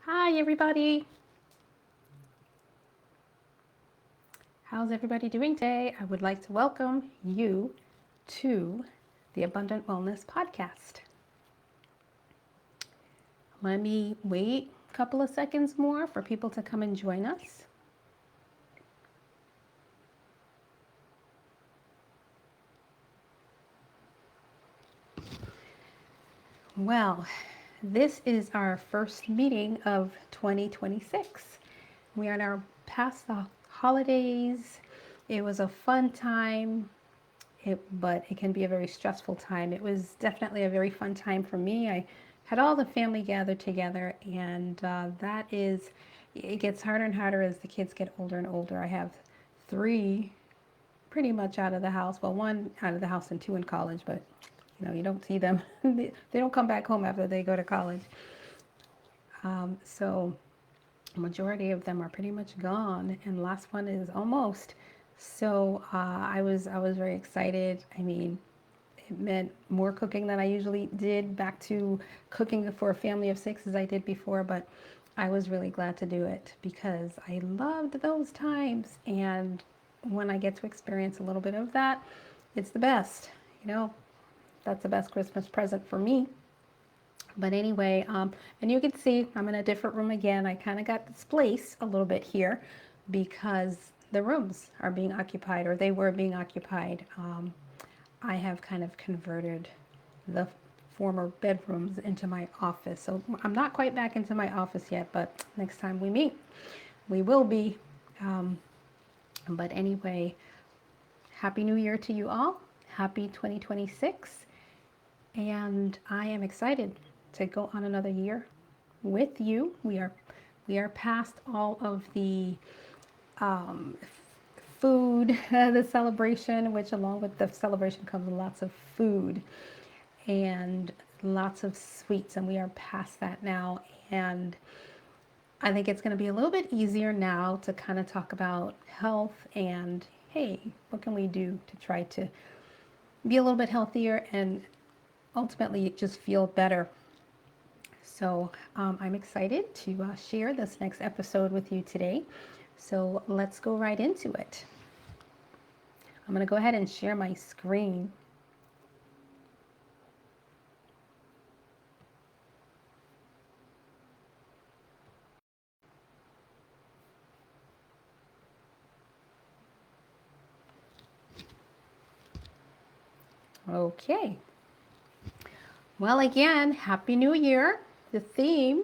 Hi, everybody. How's everybody doing today? I would like to welcome you to the Abundant Wellness Podcast. Let me wait a couple of seconds more for people to come and join us. Well, this is our first meeting of 2026. We are now past the holidays. It was a fun time. But it can be a very stressful time. It was definitely a very fun time for me. I had all the family gathered together, and it gets harder and harder as the kids get older and older. I have three pretty much out of the house. Well, one out of the house and two in college, but you don't see them. They don't come back home after they go to college. So majority of them are pretty much gone, and the last one is almost. So I was very excited. I mean, it meant more cooking than I usually did, back to cooking for a family of six as I did before, but I was really glad to do it because I loved those times. And when I get to experience a little bit of that, it's the best. You know, that's the best Christmas present for me. But anyway, and you can see I'm in a different room again. I kind of got displaced a little bit here because the rooms are being occupied, or they were being occupied. I have kind of converted the former bedrooms into my office. So I'm not quite back into my office yet, but next time we meet, we will be. Um, but anyway, Happy New Year to you all. Happy 2026. And I am excited to go on another year with you. We are past all of the um, food, the celebration, which along with the celebration comes lots of food and lots of sweets, and we are past that now. And I think it's going to be a little bit easier now to kind of talk about health and, hey, what can we do to try to be a little bit healthier and ultimately just feel better. So I'm excited to share this next episode with you today. So let's go right into it. I'm going to go ahead and share my screen. Okay. Well, again, Happy New Year. The theme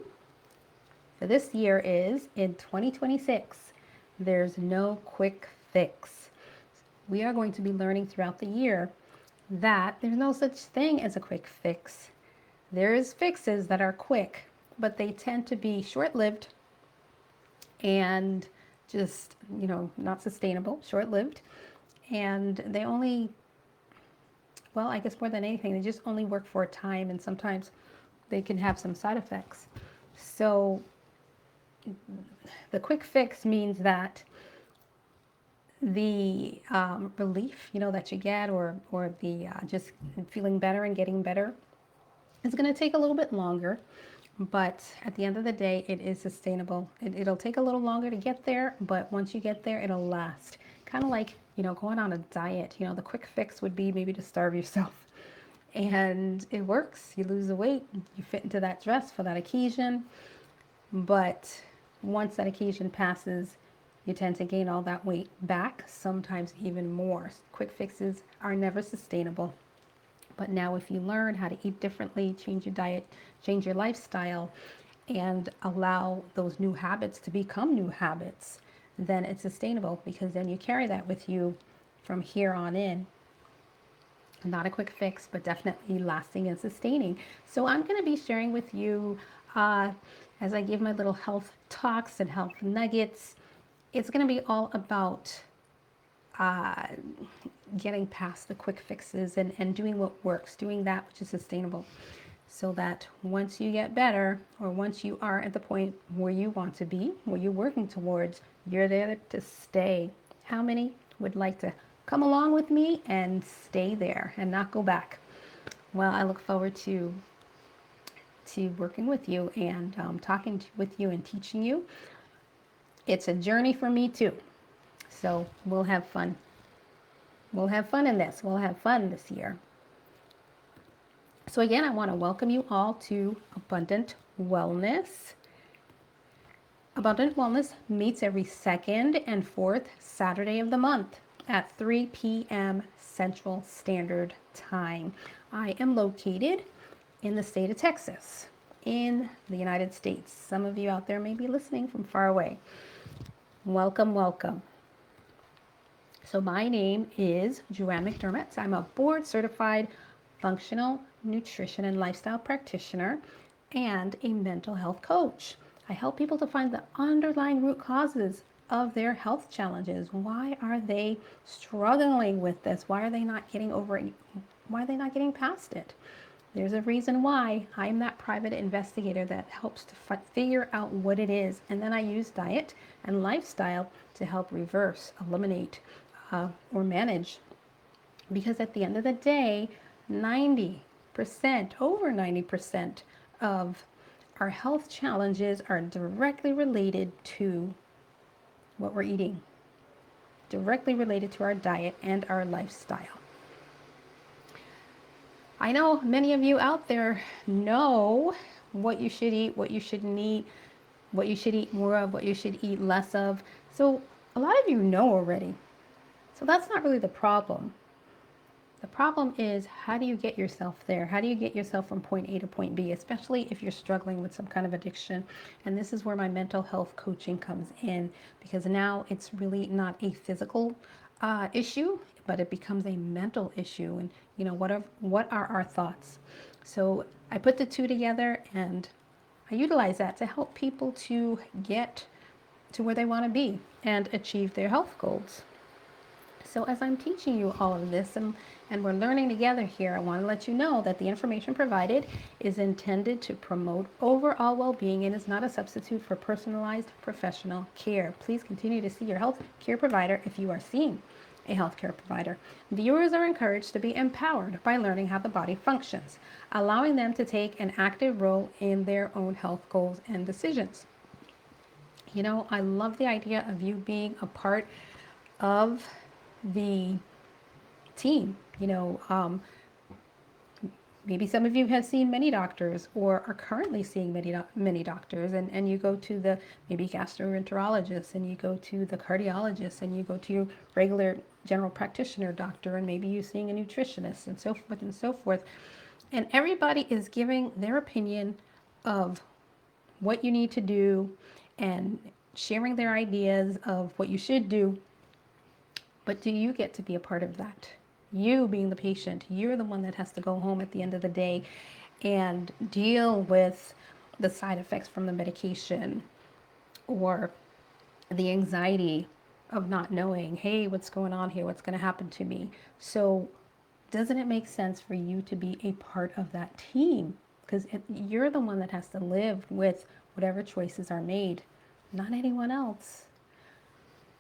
for this year is in 2026, there's no quick fix. We are going to be learning throughout the year that there's no such thing as a quick fix. There's fixes that are quick, but they tend to be short-lived and just, not sustainable, short-lived. And they only, well, I guess more than anything, they just only work for a time, and sometimes they can have some side effects. So the quick fix means that the relief, that you get, or the just feeling better and getting better, is going to take a little bit longer. But at the end of the day, it is sustainable. It'll take a little longer to get there, but once you get there, it'll last. Kind of like, going on a diet. The quick fix would be maybe to starve yourself. And it works. You lose the weight, you fit into that dress for that occasion. But once that occasion passes, you tend to gain all that weight back, sometimes even more. Quick fixes are never sustainable. But now, if you learn how to eat differently, change your diet, change your lifestyle, and allow those new habits to become new habits, then it's sustainable, because then you carry that with you from here on in. Not a quick fix, but definitely lasting and sustaining. So I'm going to be sharing with you, uh, as I give my little health talks and health nuggets, it's going to be all about uh, getting past the quick fixes, and doing what works, doing that which is sustainable. So that once you get better, or once you are at the point where you want to be, where you're working towards, you're there to stay. How many would like to come along with me and stay there and not go back? Well, I look forward to to working with you and talking with you and teaching you. It's a journey for me too. So we'll have fun. We'll have fun in this. We'll have fun this year. So again, I want to welcome you all to Abundant Wellness. Abundant Wellness meets every second and fourth Saturday of the month at 3 p.m. Central Standard Time. I am located in the state of Texas, in the United States. Some of you out there may be listening from far away. Welcome, welcome. So my name is Joanne McDermott. I'm a board certified functional nutrition and lifestyle practitioner and a mental health coach. I help people to find the underlying root causes of their health challenges. Why are they struggling with this? Why are they not getting over it? Why are they not getting past it? There's a reason why. I'm that private investigator that helps to figure out what it is. And then I use diet and lifestyle to help reverse, eliminate, or manage. Because at the end of the day, 90%, over 90% of our health challenges are directly related to what we're eating, directly related to our diet and our lifestyle. I know many of you out there know what you should eat, what you shouldn't eat, what you should eat more of, what you should eat less of. So a lot of you know already. So that's not really the problem. The problem is, how do you get yourself there? How do you get yourself from point A to point B, especially if you're struggling with some kind of addiction? And this is where my mental health coaching comes in, because now it's really not a physical issue, but it becomes a mental issue. And what are our thoughts? So I put the two together and I utilize that to help people to get to where they want to be and achieve their health goals. So as I'm teaching you all of this and we're learning together here, I want to let you know that the information provided is intended to promote overall well-being and is not a substitute for personalized professional care. Please continue to see your health care provider if you are seeing a healthcare provider. Viewers are encouraged to be empowered by learning how the body functions, allowing them to take an active role in their own health goals and decisions. I love the idea of you being a part of the team. Maybe some of you have seen many doctors or are currently seeing many doctors, and you go to the maybe gastroenterologist, and you go to the cardiologist, and you go to your regular general practitioner doctor, and maybe you're seeing a nutritionist, and so forth and so forth. And everybody is giving their opinion of what you need to do and sharing their ideas of what you should do. But do you get to be a part of that? You being the patient, you're the one that has to go home at the end of the day and deal with the side effects from the medication or the anxiety of not knowing, hey, what's going on here? What's going to happen to me? So doesn't it make sense for you to be a part of that team? Because you're the one that has to live with whatever choices are made, not anyone else.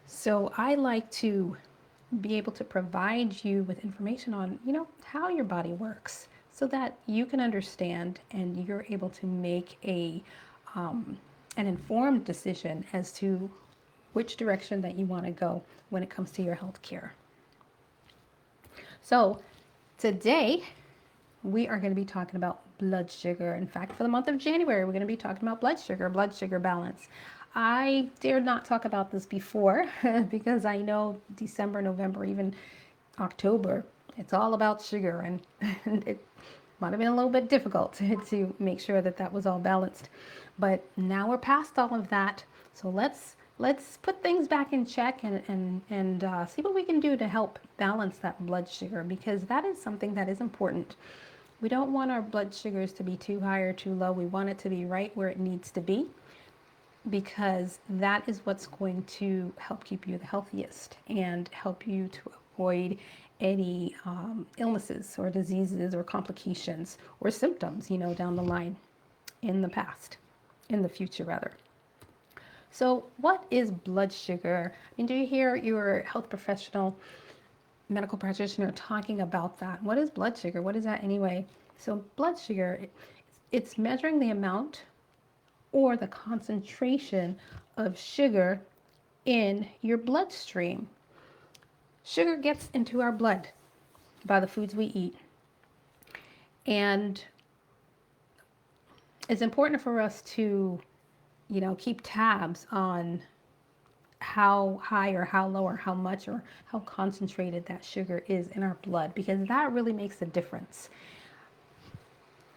So I like to be able to provide you with information on, how your body works so that you can understand and you're able to make an informed decision as to which direction that you want to go when it comes to your health care. So today we are going to be talking about blood sugar. In fact, for the month of January, we're going to be talking about blood sugar balance. I dared not talk about this before because I know December, November, even October, it's all about sugar, and it might have been a little bit difficult to make sure that was all balanced. But now we're past all of that, so let's put things back in check and see what we can do to help balance that blood sugar, because that is something that is important. We don't want our blood sugars to be too high or too low. We want it to be right where it needs to be, because that is what's going to help keep you the healthiest and help you to avoid any illnesses or diseases or complications or symptoms, down the line in the future rather. So what is blood sugar? Do you hear your health professional, medical practitioner talking about that? What is blood sugar? What is that anyway? So blood sugar, it's measuring the amount or the concentration of sugar in your bloodstream. Sugar gets into our blood by the foods we eat. And it's important for us to, keep tabs on how high or how low or how much or how concentrated that sugar is in our blood, because that really makes a difference.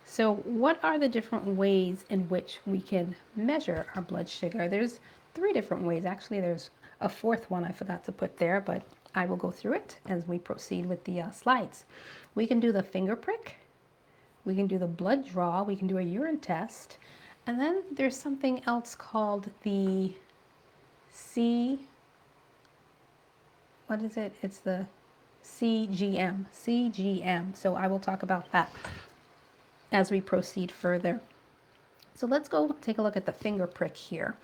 So, what are the different ways in which we can measure our blood sugar? There's three different ways. Actually, there's a fourth one I forgot to put there, but I will go through it as we proceed with the slides. We can do the finger prick, we can do the blood draw, we can do a urine test, and then there's something else called the what is it? It's the CGM. So I will talk about that as we proceed further. So let's go take a look at the finger prick here.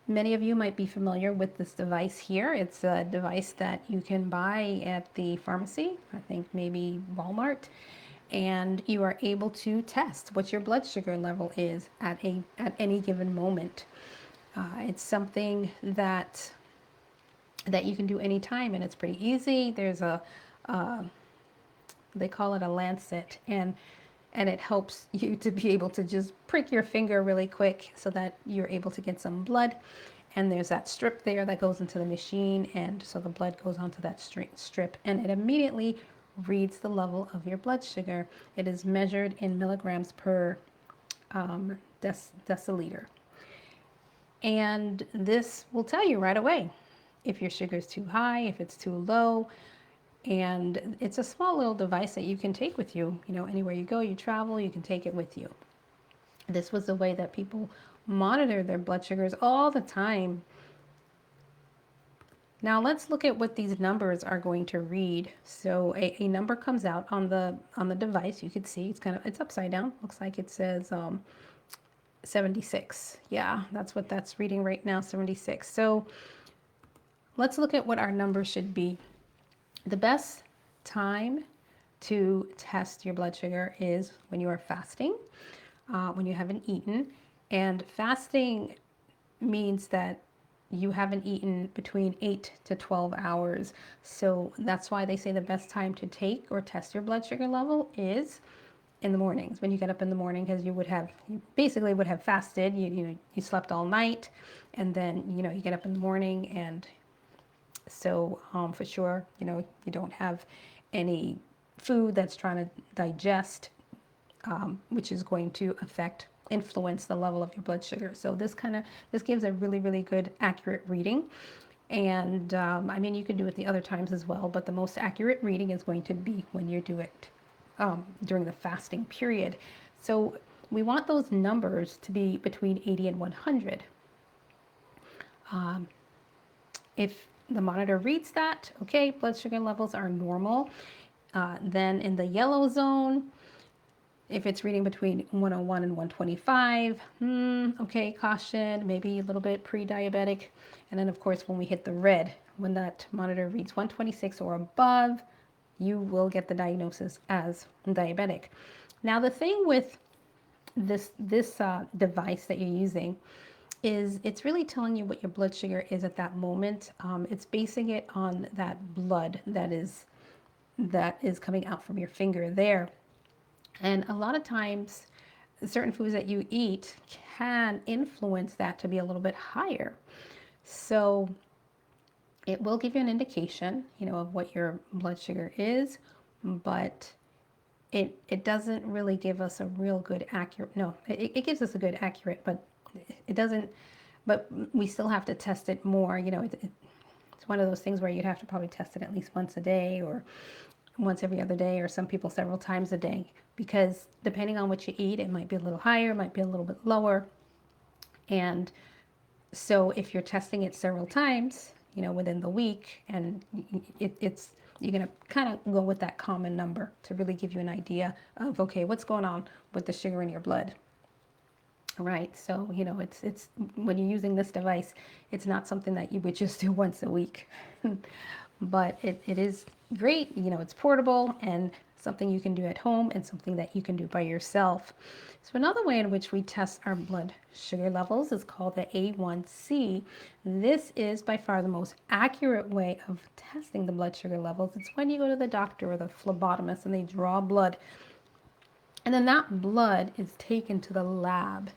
Many of you might be familiar with this device here. It's a device that you can buy at the pharmacy, I think maybe Walmart, and you are able to test what your blood sugar level is at any given moment. It's something that you can do anytime, and it's pretty easy. There's they call it a lancet, and it helps you to be able to just prick your finger really quick so that you're able to get some blood. And there's that strip there that goes into the machine, and so the blood goes onto that strip, and it immediately reads the level of your blood sugar. It is measured in milligrams per deciliter. And this will tell you right away if your sugar is too high, if it's too low. And it's a small little device that you can take with you. Anywhere you go, you travel, you can take it with you. This was the way that people monitor their blood sugars all the time. Now let's look at what these numbers are going to read. So a number comes out on the device. You can see it's upside down. Looks like it says 76. Yeah, that's what that's reading right now, 76. So let's look at what our number should be. The best time to test your blood sugar is when you are fasting, when you haven't eaten. And fasting means that you haven't eaten between 8 to 12 hours. So that's why they say the best time to take or test your blood sugar level is in the mornings, when you get up in the morning, because you basically would have fasted. You slept all night, and then you get up in the morning, and so for sure you don't have any food that's trying to digest, which is going to influence the level of your blood sugar. So this gives a really, really good accurate reading. And you can do it the other times as well, but the most accurate reading is going to be when you do it during the fasting period. So we want those numbers to be between 80 and 100. If the monitor reads that, okay, blood sugar levels are normal. Then in the yellow zone, if it's reading between 101 and 125, okay, caution, maybe a little bit pre-diabetic. And then of course, when we hit the red, when that monitor reads 126 or above, you will get the diagnosis as diabetic. Now, the thing with this device that you're using is it's really telling you what your blood sugar is at that moment. It's basing it on that blood that is coming out from your finger there. And a lot of times, certain foods that you eat can influence that to be a little bit higher. So it will give you an indication, of what your blood sugar is, but it doesn't really give us a real good accurate, no, it gives us a good accurate, but it doesn't, but we still have to test it more. It's one of those things where you'd have to probably test it at least once a day or once every other day, or some people several times a day, because depending on what you eat, it might be a little higher, it might be a little bit lower. And so if you're testing it several times, within the week, and you're going to kind of go with that common number to really give you an idea of, okay, what's going on with the sugar in your blood. Right. So, it's when you're using this device, it's not something that you would just do once a week, but it is great. It's portable, and something you can do at home and something that you can do by yourself. So another way in which we test our blood sugar levels is called the A1C. This is by far the most accurate way of testing the blood sugar levels. It's when you go to the doctor or the phlebotomist and they draw blood, and then that blood is taken to the lab.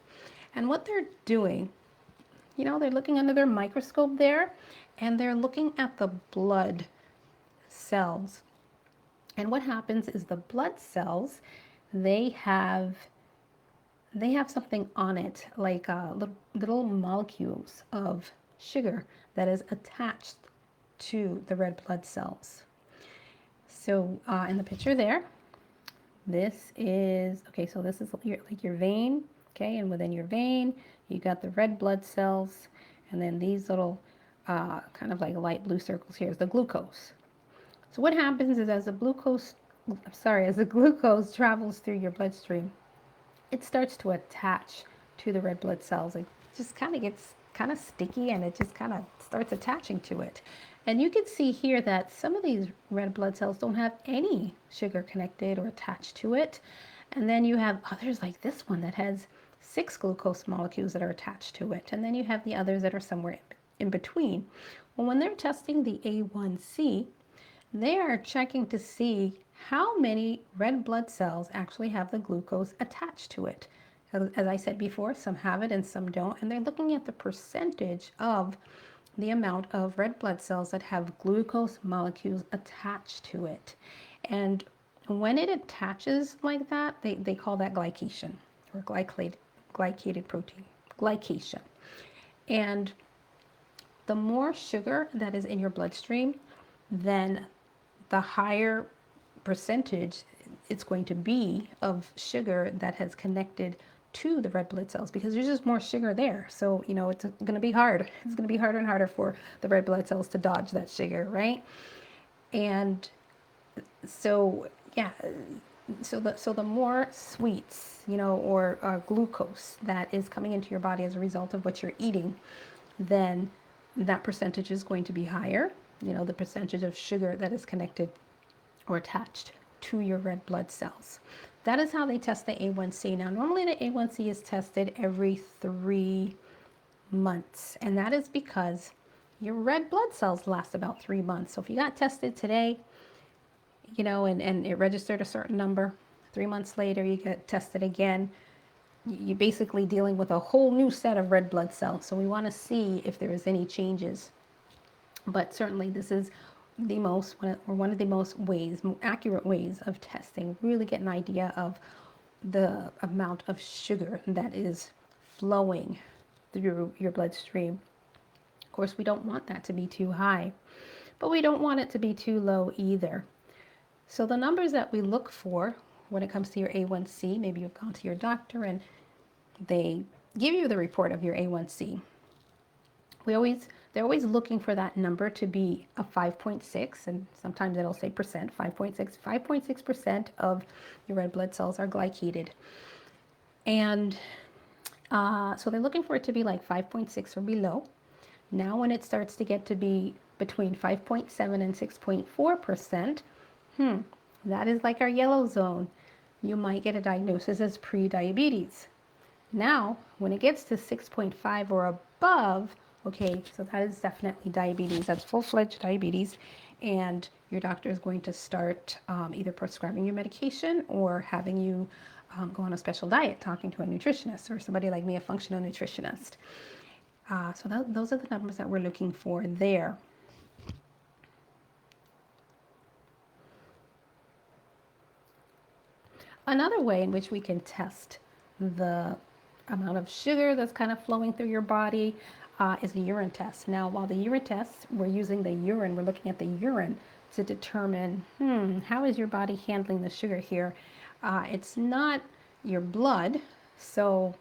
And what they're doing, they're looking under their microscope there, and they're looking at the blood cells. And what happens is the blood cells, they have something on it, like little molecules of sugar that is attached to the red blood cells. So in the picture there, this is, okay, so this is your vein, okay, and within your vein, you got the red blood cells, and then these little kind of like light blue circles here is the glucose. So what happens is as the glucose travels through your bloodstream, it starts to attach to the red blood cells. It just kind of gets kind of sticky, and it just kind of starts attaching to it. And you can see here that some of these red blood cells don't have any sugar connected or attached to it. And then you have others like this one that has 6 glucose molecules that are attached to it. And then you have the others that are somewhere in between. Well, when they're testing the A1C, they are checking to see how many red blood cells actually have the glucose attached to it. As I said before, some have it and some don't, and they're looking at the percentage of the amount of red blood cells that have glucose molecules attached to it. And when it attaches like that, they call that glycation, or glycated protein, glycation. And the more sugar that is in your bloodstream, then the higher percentage it's going to be of sugar that has connected to the red blood cells, because there's just more sugar there. So, it's going to be hard. It's going to be harder and harder for the red blood cells to dodge that sugar, right? And so, yeah, so the more sweets, or glucose that is coming into your body as a result of what you're eating, then that percentage is going to be higher. The percentage of sugar that is connected or attached to your red blood cells. That is how they test the A1C. Now, normally the A1C is tested every 3 months, and that is because your red blood cells last about 3 months. So if you got tested today, and it registered a certain number, 3 months later you get tested again, you're basically dealing with a whole new set of red blood cells. So we want to see if there is any changes. But certainly this is one of the most accurate ways of testing, really get an idea of the amount of sugar that is flowing through your bloodstream. Of course, we don't want that to be too high, but we don't want it to be too low either. So the numbers that we look for when it comes to your A1C, maybe you've gone to your doctor and they give you the report of your A1C. They're always looking for that number to be a 5.6, and sometimes it'll say percent, 5.6% of your red blood cells are glycated. And so they're looking for it to be like 5.6 or below. Now when it starts to get to be between 5.7 and 6.4%, that is like our yellow zone. You might get a diagnosis as pre-diabetes. Now, when it gets to 6.5 or above, okay, so that is definitely diabetes. That's full-fledged diabetes. And your doctor is going to start either prescribing you medication or having you go on a special diet, talking to a nutritionist or somebody like me, a functional nutritionist. So those are the numbers that we're looking for there. Another way in which we can test the amount of sugar that's kind of flowing through your body is the urine test. Now, while the urine test, we're using the urine, we're looking at the urine to determine, how is your body handling the sugar here? It's not your blood, so,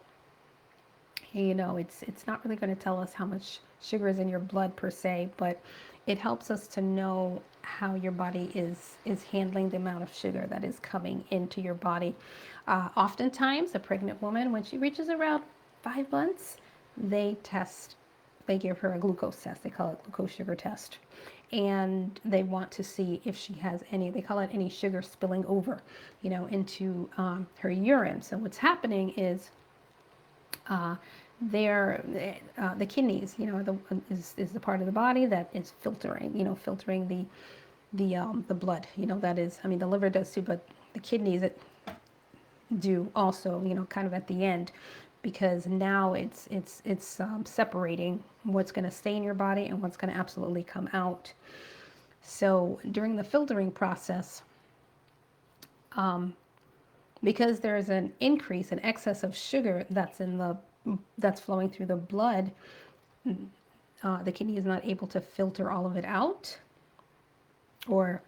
it's not really going to tell us how much sugar is in your blood per se, but it helps us to know how your body is handling the amount of sugar that is coming into your body. Oftentimes, a pregnant woman, when she reaches around 5 months, they test they give her a glucose test. They call it glucose sugar test. And they want to see if she has any, they call it any sugar spilling over, into her urine. So what's happening is uh, they're, the kidneys, is the part of the body that is filtering the blood. That is, I mean, the liver does too, but the kidneys do also, kind of at the end, because now it's separating what's going to stay in your body and what's going to absolutely come out. So during the filtering process, because there's an increase, an excess of sugar that's flowing through the blood, the kidney is not able to filter all of it out, or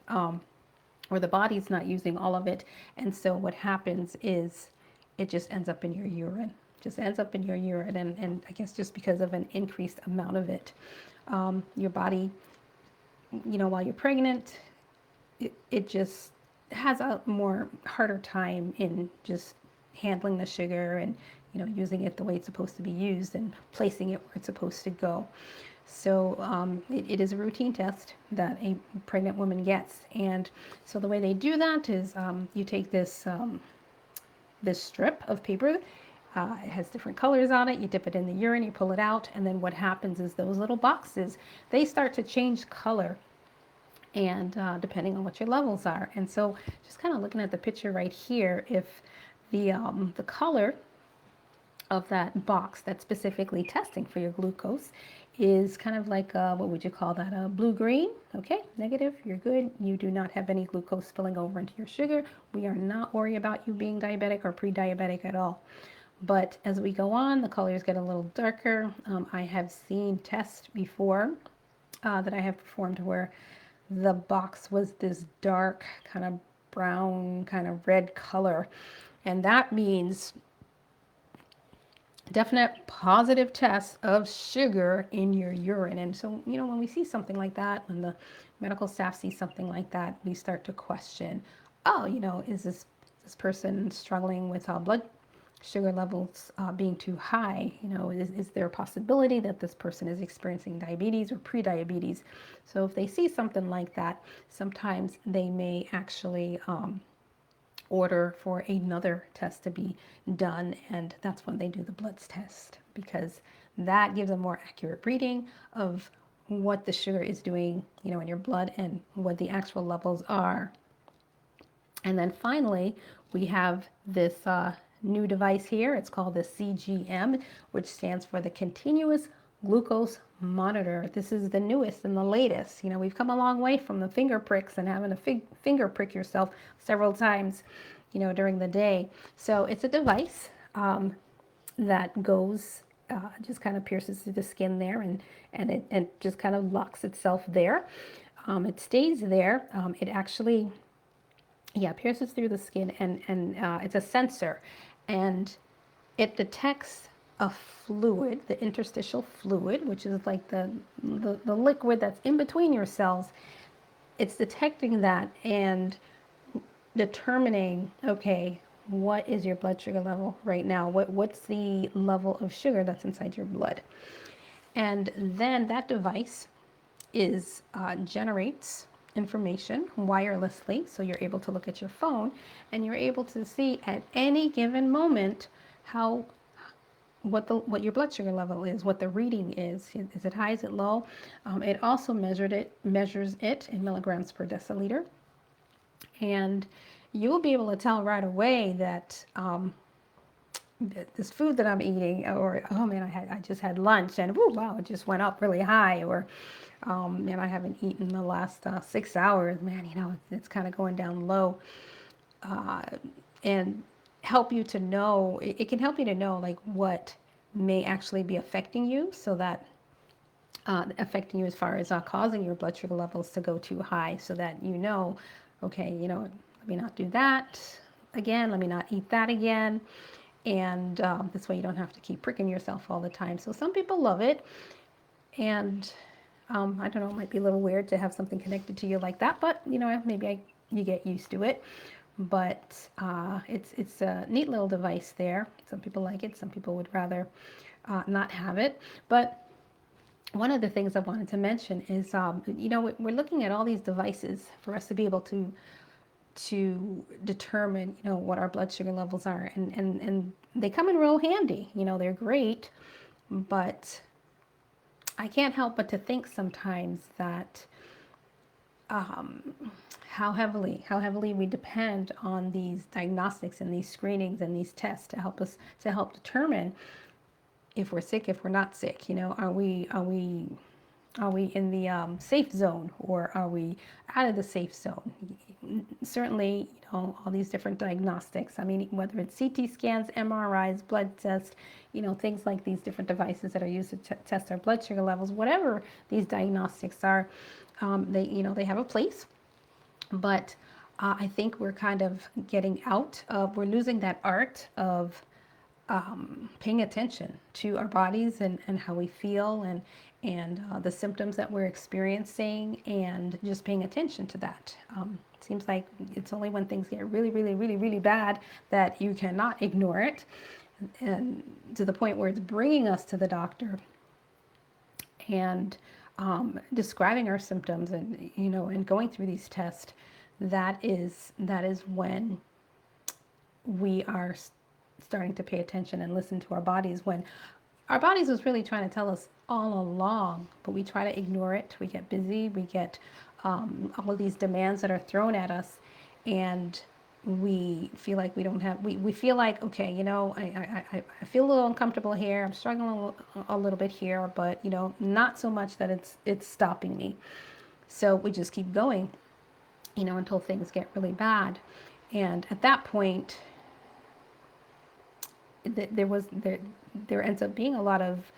the body's not using all of it. And so what happens is it just ends up in your urine. And I guess just because of an increased amount of it, your body, while you're pregnant, it just has a more harder time in just handling the sugar and using it the way it's supposed to be used and placing it where it's supposed to go. So it is a routine test that a pregnant woman gets. And so the way they do that is you take this strip of paper. It has different colors on it. You dip it in the urine, you pull it out, and then what happens is those little boxes, they start to change color, and depending on what your levels are. And so just kind of looking at the picture right here, if the color of that box that's specifically testing for your glucose is kind of like, what would you call that, blue-green, okay, negative, you're good, you do not have any glucose spilling over into your sugar. We are not worried about you being diabetic or pre-diabetic at all. But as we go on, the colors get a little darker. I have seen tests before that I have performed where the box was this dark kind of brown, kind of red color. And that means definite positive tests of sugar in your urine. And so, when we see something like that, when the medical staff sees something like that, we start to question, oh, is this person struggling with blood sugar levels being too high? Is there a possibility that this person is experiencing diabetes or pre-diabetes? So if they see something like that, sometimes they may actually order for another test to be done, and that's when they do the bloods test, because that gives a more accurate reading of what the sugar is doing, in your blood and what the actual levels are. And then finally, we have this new device here. It's called the CGM, which stands for the Continuous Glucose Monitor. This is the newest and the latest. We've come a long way from the finger pricks and having to finger prick yourself several times, during the day. So it's a device that goes, just kind of pierces through the skin there, and it just kind of locks itself there. It stays there. It actually, pierces through the skin, and it's a sensor, and it detects a fluid, the interstitial fluid, which is like the liquid that's in between your cells. It's detecting that and determining, okay, what is your blood sugar level right now? What's the level of sugar that's inside your blood? And then that device generates information wirelessly, so you're able to look at your phone and you're able to see at any given moment what your blood sugar level is, what the reading is. Is it high? Is it low? It also measures it in milligrams per deciliter, and you'll be able to tell right away that this food that I'm eating, or oh man, I just had lunch and whoo, wow, it just went up really high, or man, I haven't eaten the last 6 hours, man, it's kind of going down low, and help you to know, it can help you to know like what may actually be affecting you, so that affecting you as far as causing your blood sugar levels to go too high, so that okay, let me not do that again, let me not eat that again. And this way you don't have to keep pricking yourself all the time. So some people love it, and I don't know, it might be a little weird to have something connected to you like that, but maybe you get used to it. But it's a neat little device there. Some people like it, some people would rather not have it. But one of the things I wanted to mention is, we're looking at all these devices for us to be able to determine, what our blood sugar levels are, and they come in real handy. They're great, but I can't help but to think sometimes that how heavily we depend on these diagnostics and these screenings and these tests to help determine if we're sick, if we're not sick. Are we in the safe zone, or are we out of the safe zone? Certainly, all these different diagnostics. I mean, whether it's CT scans, MRIs, blood tests, things like these different devices that are used to test our blood sugar levels, whatever these diagnostics are, they have a place. But I think we're kind of we're losing that art of paying attention to our bodies and how we feel, and the symptoms that we're experiencing, and just paying attention to that. It seems like it's only when things get really, really, really, really bad that you cannot ignore it, and to the point where it's bringing us to the doctor and describing our symptoms, and going through these tests. That is when we are starting to pay attention and listen to our bodies, when our bodies was really trying to tell us all along, but we try to ignore it. We get busy, we get all of these demands that are thrown at us, and we feel like we feel like, okay, I feel a little uncomfortable here, I'm struggling a little bit here, but not so much that it's stopping me. So we just keep going, until things get really bad. And at that point, there ends up being a lot of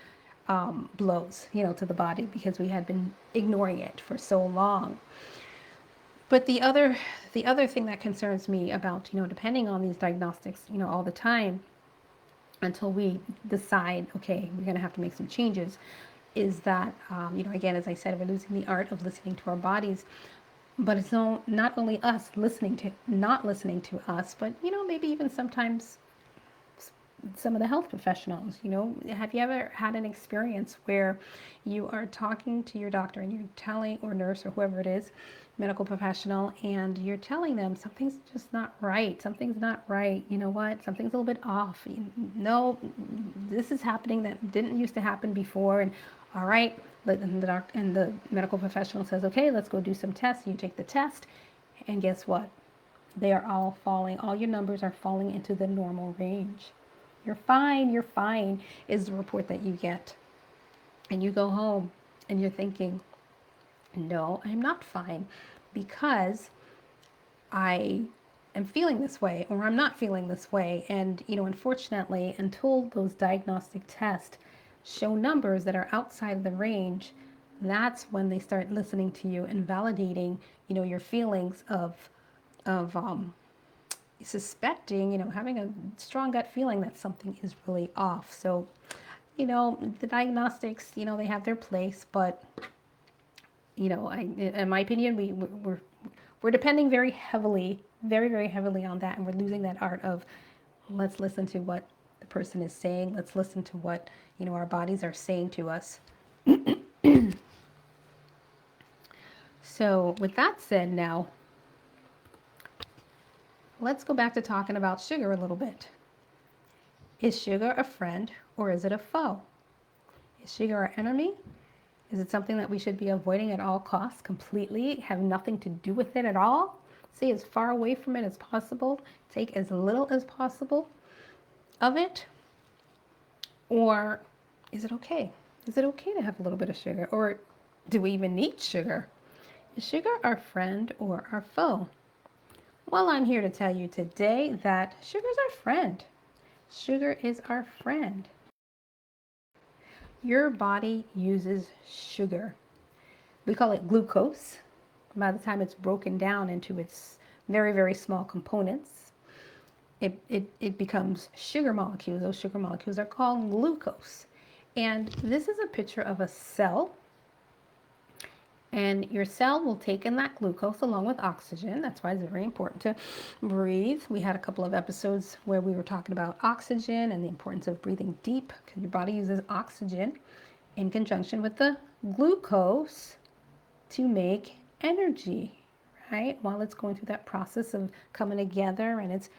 blows, to the body, because we had been ignoring it for so long. But the other thing that concerns me about, depending on these diagnostics, all the time, until we decide, okay, we're going to have to make some changes, is that, again, as I said, we're losing the art of listening to our bodies. But it's not only us not listening to us, but, maybe even sometimes some of the health professionals. Have you ever had an experience where you are talking to your doctor and you're telling, or nurse, or whoever it is, medical professional, and you're telling them something's just not right, something's not right, you know what, something's a little bit off, no, this is happening that didn't used to happen before, and all right, and the medical professional says, okay, let's go do some tests. You take the test, and guess what? They are all your numbers are falling into the normal range. You're fine, is the report that you get. And you go home and you're thinking, no, I'm not fine, because I am feeling this way, or I'm not feeling this way. And, unfortunately, until those diagnostic tests show numbers that are outside of the range, that's when they start listening to you and validating, your feelings of suspecting, having a strong gut feeling that something is really off. So, the diagnostics, they have their place, but, in my opinion, we're depending very heavily, very, very heavily on that, and we're losing that art of, let's listen to what the person is saying. Let's listen to what, our bodies are saying to us. So with that said, now, let's go back to talking about sugar a little bit. Is sugar a friend, or is it a foe? Is sugar our enemy? Is it something that we should be avoiding at all costs, completely, have nothing to do with it at all? Stay as far away from it as possible, take as little as possible of it? Or is it okay? Is it okay to have a little bit of sugar? Or do we even need sugar? Is sugar our friend or our foe? Well, I'm here to tell you today that sugar's our friend. Sugar is our friend. Your body uses sugar. We call it glucose. By the time it's broken down into its very, very small components, it becomes sugar molecules. Those sugar molecules are called glucose. And this is a picture of a cell. And your cell will take in that glucose along with oxygen. That's why it's very important to breathe. We had a couple of episodes where we were talking about oxygen and the importance of breathing deep, because your body uses oxygen in conjunction with the glucose to make energy, right? While it's going through that process of coming together and it's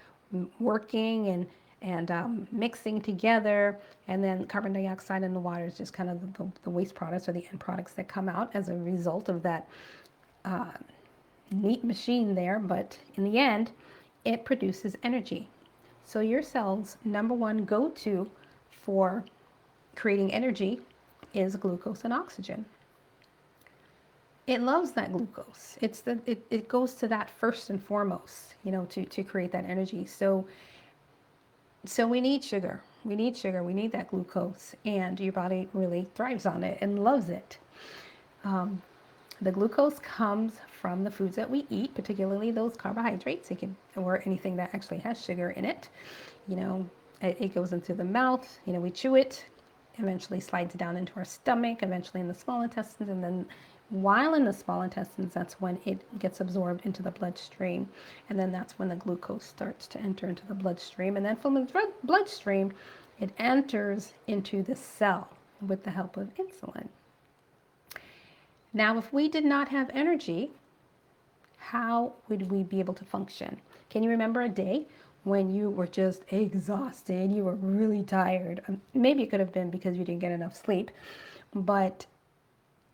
working and mixing together, and then carbon dioxide in the water is just kind of the waste products or the end products that come out as a result of that neat machine there. But in the end, it produces energy. So your cell's number one go-to for creating energy is glucose and oxygen. It loves that glucose. It goes to that first and foremost, to create that energy. So we need sugar. We need sugar. We need that glucose, and your body really thrives on it and loves it. The glucose comes from the foods that we eat, particularly those carbohydrates. Or anything that actually has sugar in it. It goes into the mouth. We chew it. Eventually slides down into our stomach. Eventually in the small intestines, and then while in the small intestines, that's when it gets absorbed into the bloodstream. And then that's when the glucose starts to enter into the bloodstream. And then from the bloodstream, it enters into the cell with the help of insulin. Now, if we did not have energy, how would we be able to function? Can you remember a day when you were just exhausted? You were really tired. Maybe it could have been because you didn't get enough sleep. But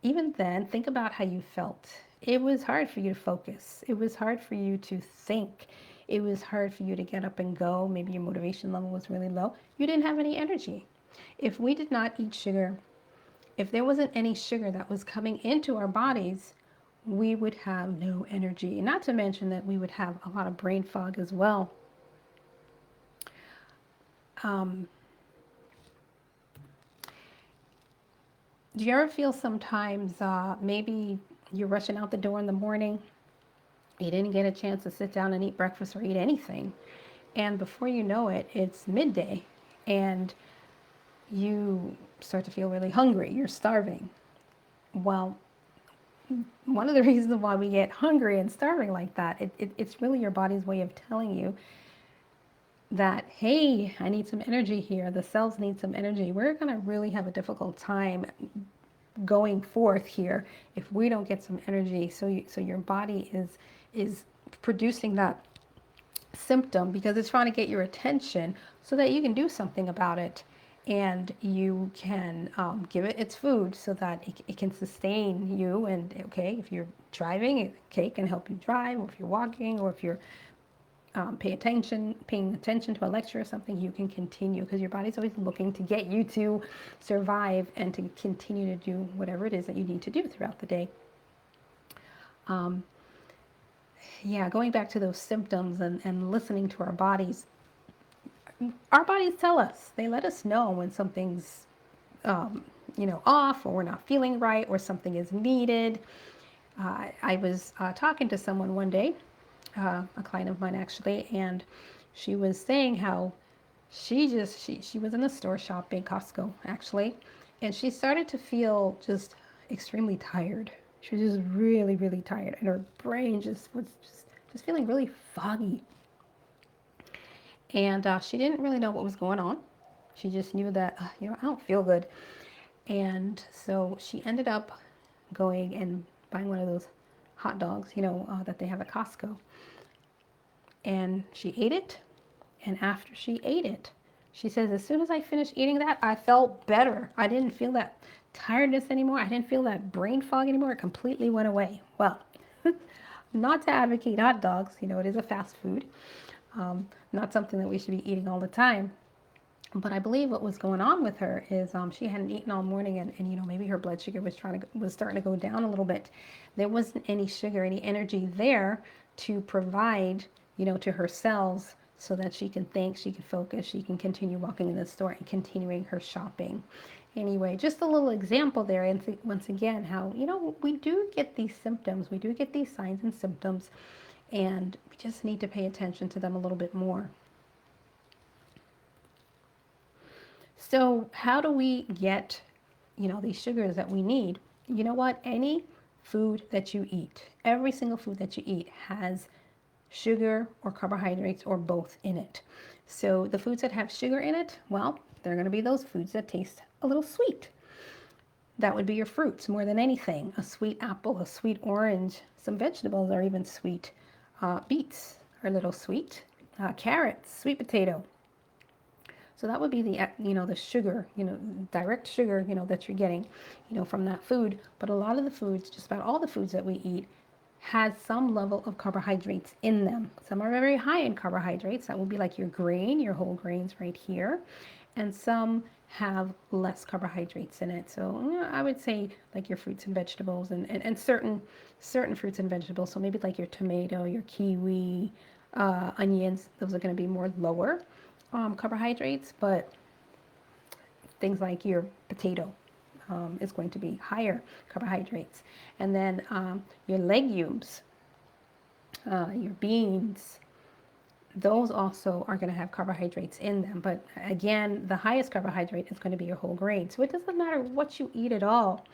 even then, think about how you felt. It was hard for you to focus. It was hard for you to think. It was hard for you to get up and go. Maybe your motivation level was really low. You didn't have any energy. If we did not eat sugar, if there wasn't any sugar that was coming into our bodies, we would have no energy. Not to mention that we would have a lot of brain fog as well. Do you ever feel sometimes maybe you're rushing out the door in the morning, you didn't get a chance to sit down and eat breakfast or eat anything, and before you know it, it's midday, and you start to feel really hungry, you're starving. Well, one of the reasons why we get hungry and starving like that, it's really your body's way of telling you that, hey, I need some energy here. The cells need some energy. We're going to really have a difficult time going forth here if we don't get some energy. So your body is producing that symptom because it's trying to get your attention so that you can do something about it, and you can give it its food so that it can sustain you. And okay, if you're driving, okay, it can help you drive, or if you're walking, or if you're paying attention to a lecture or something, you can continue, because your body's always looking to get you to survive and to continue to do whatever it is that you need to do throughout the day. Yeah, going back to those symptoms and listening to our bodies tell us, they let us know when something's off, or we're not feeling right, or something is needed. I was talking to someone one day, a client of mine actually, and she was saying how she was in the store shopping, Costco actually, and she started to feel just extremely tired. She was just really, really tired, and her brain was just feeling really foggy. And she didn't really know what was going on. She just knew that, I don't feel good. And so she ended up going and buying one of those hot dogs, that they have at Costco. And she ate it. And after she ate it, she says, as soon as I finished eating that, I felt better. I didn't feel that tiredness anymore. I didn't feel that brain fog anymore. It completely went away. Well, not to advocate hot dogs, it is a fast food. Not something that we should be eating all the time. But I believe what was going on with her is she hadn't eaten all morning, and maybe her blood sugar was starting to go down a little bit. There wasn't any sugar, any energy there to provide, to her cells, so that she can think, she can focus, she can continue walking in the store and continuing her shopping. Anyway, just a little example there, and once again, how we do get these symptoms, we do get these signs and symptoms, and we just need to pay attention to them a little bit more. So how do we get, these sugars that we need? You know what? Any food that you eat, every single food that you eat has sugar or carbohydrates or both in it. So the foods that have sugar in it, well, they're going to be those foods that taste a little sweet. That would be your fruits more than anything. A sweet apple, a sweet orange, some vegetables are even sweet. Beets are a little sweet. Carrots, sweet potato. So that would be the the sugar, direct sugar, that you're getting, from that food. But a lot of the foods, just about all the foods that we eat, has some level of carbohydrates in them. Some are very high in carbohydrates. That will be like your grain, your whole grains right here. And some have less carbohydrates in it. So I would say like your fruits and vegetables and certain fruits and vegetables. So maybe like your tomato, your kiwi, onions, those are going to be more lower carbohydrates, but things like your potato is going to be higher carbohydrates. And then your legumes, your beans, those also are going to have carbohydrates in them. But again, the highest carbohydrate is going to be your whole grain. So it doesn't matter what you eat at all,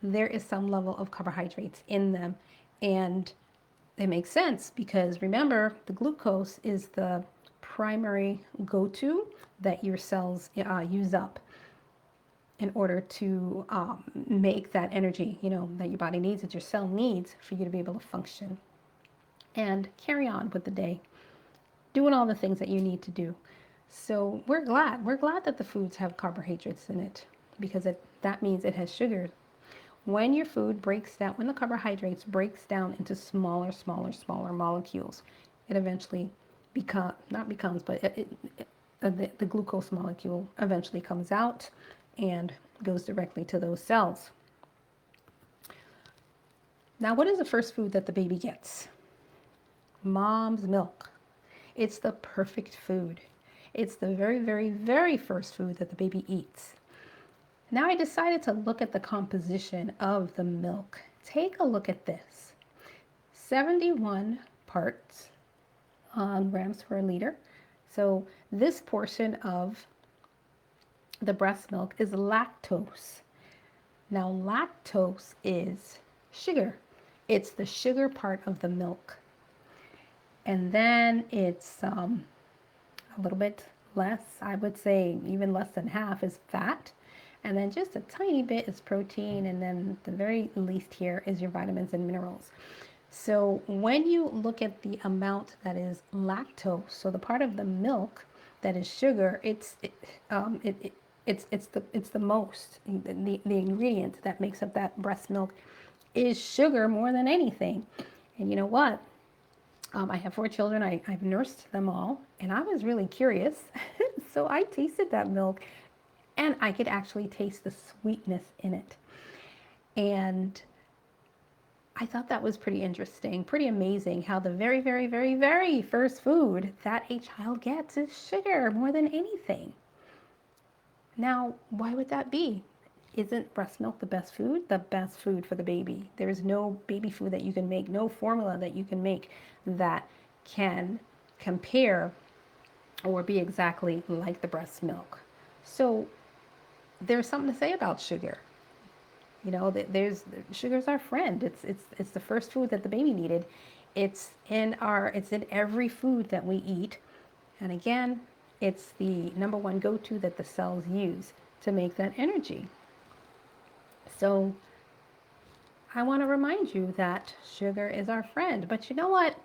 there is some level of carbohydrates in them. And it makes sense because remember, the glucose is the primary go-to that your cells use up in order to make that energy, that your body needs, that your cell needs for you to be able to function and carry on with the day, doing all the things that you need to do. So we're glad. We're glad that the foods have carbohydrates in it because that means it has sugar. When your food breaks down, when the carbohydrates breaks down into smaller molecules, it eventually the glucose molecule eventually comes out and goes directly to those cells. Now, what is the first food that the baby gets? Mom's milk. It's the perfect food. It's the very, very, very first food that the baby eats. Now I decided to look at the composition of the milk. Take a look at this. 71 parts grams per liter. So this portion of the breast milk is lactose. Now lactose is sugar. It's the sugar part of the milk. And then it's a little bit less, I would say even less than half is fat. And then just a tiny bit is protein. And then the very least here is your vitamins and minerals. So when you look at the amount that is lactose, so the part of the milk that is sugar, it's the most, the ingredient that makes up that breast milk is sugar more than anything. And you know what? I have 4 children. I've nursed them all, and I was really curious. So I tasted that milk, and I could actually taste the sweetness in it. And I thought that was pretty interesting, pretty amazing how the very, very, very, very first food that a child gets is sugar more than anything. Now, why would that be? Isn't breast milk the best food? The best food for the baby. There is no baby food that you can make, no formula that you can make that can compare or be exactly like the breast milk. So there's something to say about sugar. There's sugar's our friend. It's the first food that the baby needed. It's in every food that we eat. And again, it's the number one go-to that the cells use to make that energy. So I want to remind you that sugar is our friend. But you know what?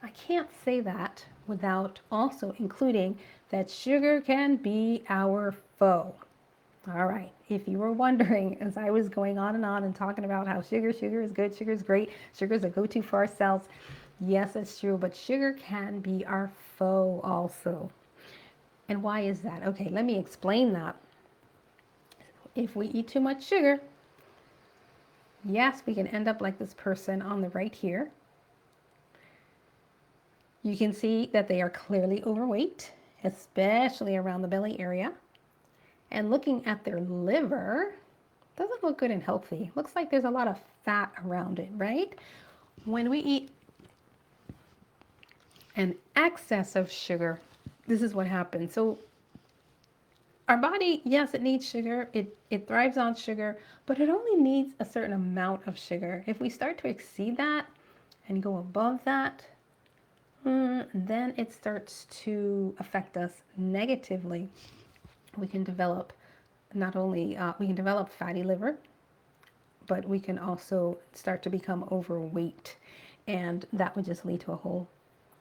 I can't say that without also including that sugar can be our foe. All right, if you were wondering, as I was going on and talking about how sugar is good, sugar is great, sugar is a go-to for our cells, yes, that's true, but sugar can be our foe also. And why is that? Okay, let me explain that. If we eat too much sugar, yes, we can end up like this person on the right here. You can see that they are clearly overweight, especially around the belly area. And looking at their liver, doesn't look good and healthy. Looks like there's a lot of fat around it, right? When we eat an excess of sugar, this is what happens. So our body, yes, it needs sugar. It thrives on sugar, but it only needs a certain amount of sugar. If we start to exceed that and go above that, then it starts to affect us negatively. We can develop not only we can develop fatty liver, but we can also start to become overweight. And that would just lead to a whole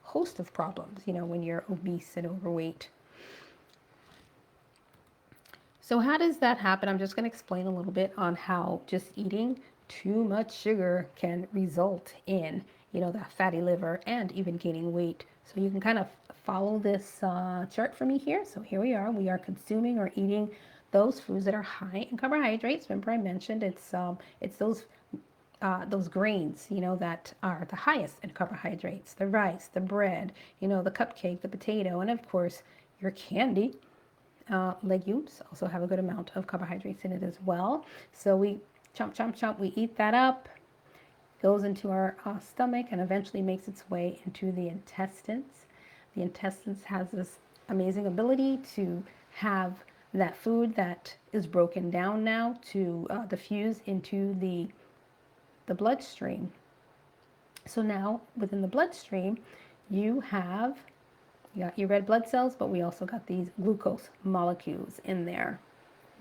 host of problems, when you're obese and overweight. So how does that happen? I'm just going to explain a little bit on how just eating too much sugar can result in, that fatty liver and even gaining weight. So you can kind of follow this chart for me here. So here we are. We are consuming or eating those foods that are high in carbohydrates. Remember I mentioned it's those grains, that are the highest in carbohydrates, the rice, the bread, the cupcake, the potato, and of course your candy. Legumes also have a good amount of carbohydrates in it as well. So we chomp, chomp, chomp, we eat that up, goes into our stomach and eventually makes its way into the intestines. The intestines has this amazing ability to have that food that is broken down now to diffuse into the bloodstream. So now within the bloodstream, you got your red blood cells, but we also got these glucose molecules in there.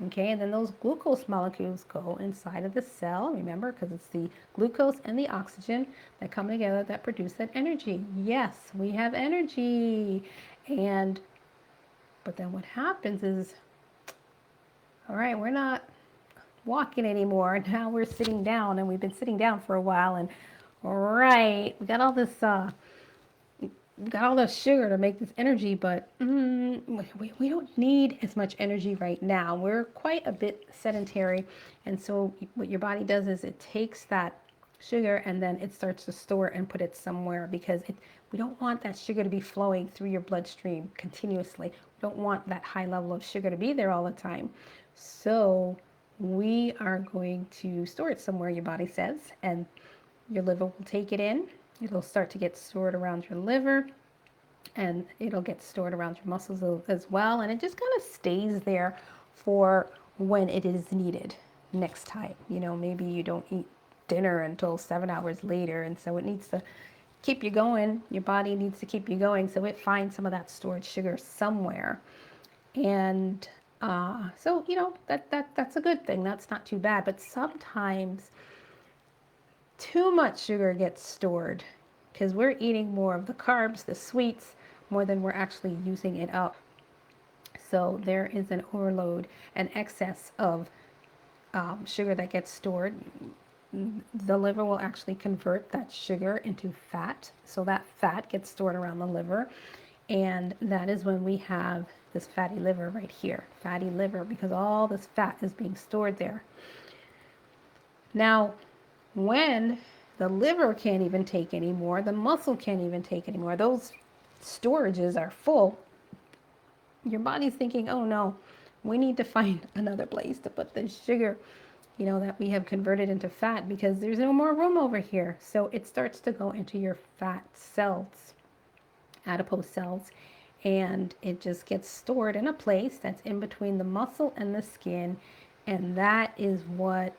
Okay, and then those glucose molecules go inside of the cell, remember, because it's the glucose and the oxygen that come together that produce that energy. Yes, we have energy. But then what happens is, all right, we're not walking anymore. Now we're sitting down, and we've been sitting down for a while, and all right, we got all this sugar to make this energy, but we don't need as much energy right now. We're quite a bit sedentary, and so what your body does is it takes that sugar and then it starts to store and put it somewhere, because we don't want that sugar to be flowing through your bloodstream continuously. We don't want that high level of sugar to be there all the time. So we are going to store it somewhere, your body says, and your liver will take it in. It'll start to get stored around your liver, and it'll get stored around your muscles as well. And it just kind of stays there for when it is needed next time. Maybe you don't eat dinner until 7 hours later, and so it needs to keep you going. Your body needs to keep you going, so it finds some of that stored sugar somewhere. And so that's a good thing. That's not too bad. But sometimes too much sugar gets stored because we're eating more of the carbs, the sweets, more than we're actually using it up. So there is an overload, an excess of sugar that gets stored. The liver will actually convert that sugar into fat. So that fat gets stored around the liver. And that is when we have this fatty liver right here. Fatty liver, because all this fat is being stored there. Now, when the liver can't even take anymore, the muscle can't even take anymore, those storages are full, your body's thinking, oh no, we need to find another place to put this sugar, that we have converted into fat, because there's no more room over here. So it starts to go into your fat cells, adipose cells, and it just gets stored in a place that's in between the muscle and the skin. And that is what